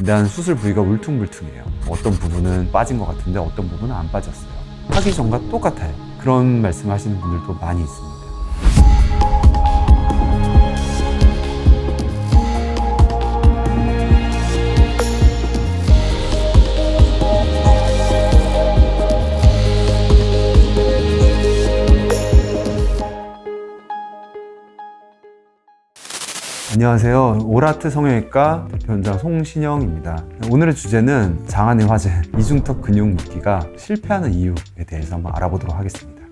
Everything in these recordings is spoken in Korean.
일단 수술 부위가 울퉁불퉁해요. 어떤 부분은 빠진 것 같은데 어떤 부분은 안 빠졌어요. 하기 전과 똑같아요. 그런 말씀 하시는 분들도 많이 있습니다. 안녕하세요. 오라트 성형외과 대표원장 송신영입니다. 오늘의 주제는 장안의 화제, 이중턱 근육 묶기가 실패하는 이유에 대해서 한번 알아보도록 하겠습니다.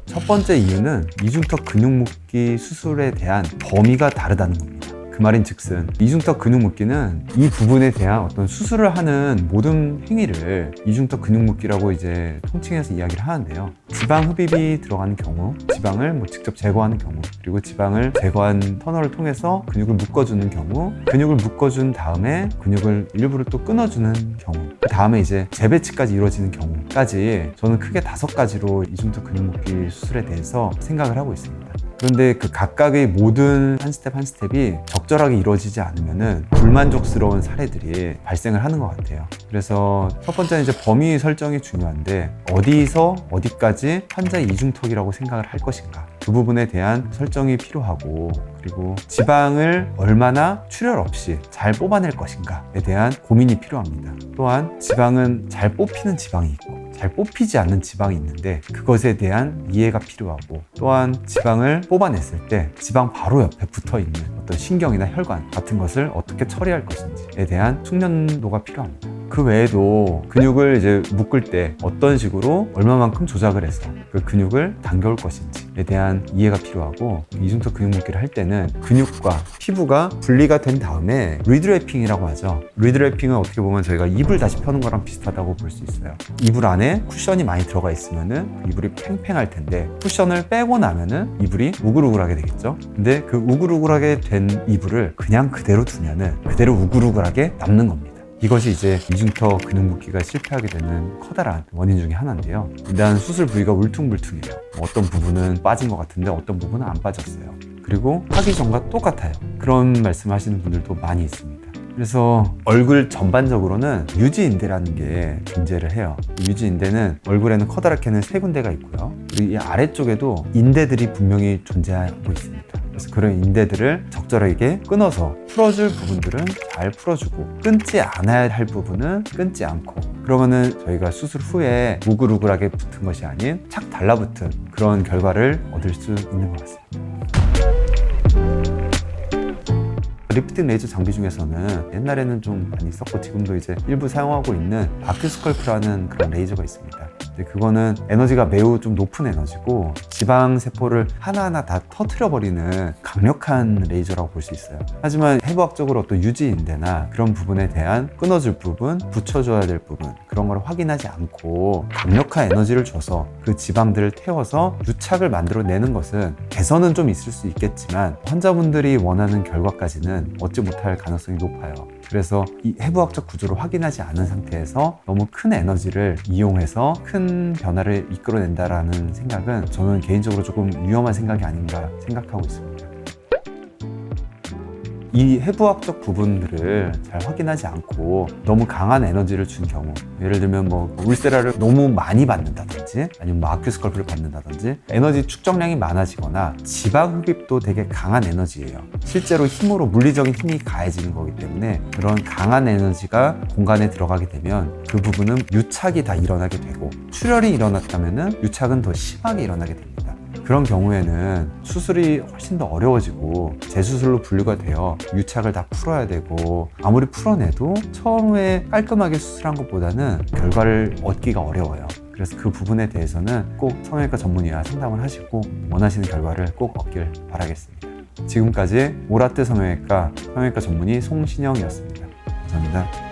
첫 번째 이유는 이중턱 근육 묶기 수술에 대한 범위가 다르다는 겁니다. 그 말인즉슨 이중턱 근육 묶기는 이 부분에 대한 어떤 수술을 하는 모든 행위를 이중턱 근육 묶기라고 이제 통칭해서 이야기를 하는데요. 지방 흡입이 들어가는 경우, 지방을 직접 제거하는 경우, 그리고 지방을 제거한 터널을 통해서 근육을 묶어주는 경우, 근육을 묶어준 다음에 근육을 일부러 또 끊어주는 경우, 그 다음에 이제 재배치까지 이루어지는 경우까지 저는 크게 5가지로 이중턱 근육 묶기 수술에 대해서 생각을 하고 있습니다. 그런데 그 각각의 모든 한 스텝 한 스텝이 적절하게 이루어지지 않으면은 불만족스러운 사례들이 발생을 하는 것 같아요. 그래서 첫 번째는 이제 범위 설정이 중요한데 어디서 어디까지 환자의 이중턱이라고 생각을 할 것인가, 그 부분에 대한 설정이 필요하고, 그리고 지방을 얼마나 출혈 없이 잘 뽑아낼 것인가에 대한 고민이 필요합니다. 또한 지방은 잘 뽑히는 지방이 있고 잘 뽑히지 않는 지방이 있는데 그것에 대한 이해가 필요하고, 또한 지방을 뽑아냈을 때 지방 바로 옆에 붙어있는 어떤 신경이나 혈관 같은 것을 어떻게 처리할 것인지에 대한 숙련도가 필요합니다. 그 외에도 근육을 이제 묶을 때 어떤 식으로 얼마만큼 조작을 해서 그 근육을 당겨올 것인지에 대한 이해가 필요하고, 이중턱 근육 묶기를 할 때는 근육과 피부가 분리가 된 다음에 리드래핑이라고 하죠. 리드래핑은 어떻게 보면 저희가 이불 다시 펴는 거랑 비슷하다고 볼 수 있어요. 이불 안에 쿠션이 많이 들어가 있으면은 이불이 팽팽할 텐데 쿠션을 빼고 나면은 이불이 우글우글하게 되겠죠. 근데 그 우글우글하게 된 이불을 그냥 그대로 두면은 그대로 우글우글하게 남는 겁니다. 이것이 이제 이중턱 근육 묶기가 실패하게 되는 커다란 원인 중에 하나인데요. 일단 수술 부위가 울퉁불퉁해요. 어떤 부분은 빠진 것 같은데 어떤 부분은 안 빠졌어요. 그리고 하기 전과 똑같아요. 그런 말씀 하시는 분들도 많이 있습니다. 그래서 얼굴 전반적으로는 유지인대라는 게 존재를 해요. 유지인대는 얼굴에는 커다랗게는 3군데가 있고요. 그리고 이 아래쪽에도 인대들이 분명히 존재하고 있습니다. 그래서 그런 인대들을 적절하게 끊어서 풀어줄 부분들은 잘 풀어주고, 끊지 않아야 할 부분은 끊지 않고, 그러면은 저희가 수술 후에 우글우글하게 붙은 것이 아닌 착 달라붙은 그런 결과를 얻을 수 있는 것 같습니다. 리프팅 레이저 장비 중에서는 옛날에는 좀 많이 썼고 지금도 이제 일부 사용하고 있는 아큐스컬프라는 그런 레이저가 있습니다. 근데 그거는 에너지가 매우 좀 높은 에너지고 지방 세포를 하나하나 다 터트려버리는 강력한 레이저라고 볼 수 있어요. 하지만 해부학적으로 어떤 유지인대나 그런 부분에 대한 끊어줄 부분, 붙여줘야 될 부분, 그런 걸 확인하지 않고 강력한 에너지를 줘서 그 지방들을 태워서 유착을 만들어내는 것은 개선은 좀 있을 수 있겠지만 환자분들이 원하는 결과까지는 얻지 못할 가능성이 높아요. 그래서 이 해부학적 구조를 확인하지 않은 상태에서 너무 큰 에너지를 이용해서 큰 변화를 이끌어낸다라는 생각은 저는 개인적으로 조금 위험한 생각이 아닌가 생각하고 있습니다. 이 해부학적 부분들을 잘 확인하지 않고 너무 강한 에너지를 준 경우, 예를 들면 울세라를 너무 많이 받는다든지 아니면 아큐스컬프를 받는다든지 에너지 축적량이 많아지거나 지방 흡입도 되게 강한 에너지예요. 실제로 힘으로 물리적인 힘이 가해지는 거기 때문에 그런 강한 에너지가 공간에 들어가게 되면 그 부분은 유착이 다 일어나게 되고, 출혈이 일어났다면 유착은 더 심하게 일어나게 됩니다. 그런 경우에는 수술이 훨씬 더 어려워지고 재수술로 분류가 되어 유착을 다 풀어야 되고, 아무리 풀어내도 처음에 깔끔하게 수술한 것보다는 결과를 얻기가 어려워요. 그래서 그 부분에 대해서는 꼭 성형외과 전문의와 상담을 하시고 원하시는 결과를 꼭 얻길 바라겠습니다. 지금까지 오라트 성형외과 전문의 송신영이었습니다. 감사합니다.